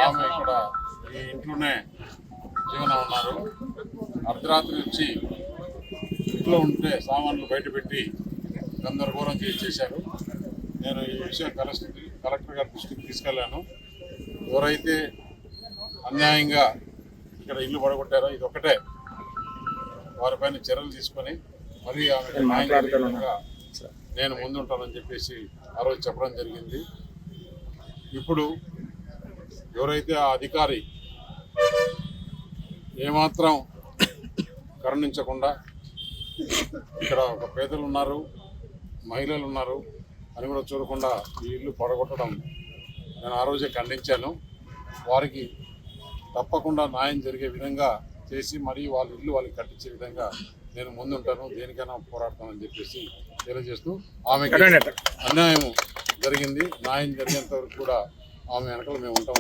ఆమె ఇక్కడ ఈ ఇంట్లోనే జీవనం ఉన్నారు. అర్ధరాత్రి వచ్చి ఇంట్లో ఉంటే సామాన్లు బయటపెట్టి గందరగోళం చేశారు. నేను ఈ విషయం కలెక్టర్ గారి దృష్టికి తీసుకెళ్లాను. ఎవరైతే అన్యాయంగా ఇక్కడ ఇల్లు పడగొట్టారో ఇది ఒకటే వారిపైన చర్యలు తీసుకొని మరీ ఆమె నేను ముందుంటానని చెప్పేసి ఆ రోజు చెప్పడం జరిగింది. ఇప్పుడు ఎవరైతే ఆ అధికారి ఏమాత్రం కరుణించకుండా ఇక్కడ ఒక పేదలు ఉన్నారు, మహిళలు ఉన్నారు అని కూడా చూడకుండా ఈ ఇల్లు పడగొట్టడం నేను ఆ రోజే ఖండించాను. వారికి తప్పకుండా న్యాయం జరిగే విధంగా చేసి మరీ వాళ్ళ ఇల్లు వాళ్ళకి కట్టించే విధంగా నేను ముందుంటాను, దేనికైనా పోరాడతానని చెప్పేసి తెలియజేస్తూ ఆమెకి అన్యాయం జరిగింది, న్యాయం జరిగేంత వరకు కూడా ఆమె వెనకాల మేము ఉంటామని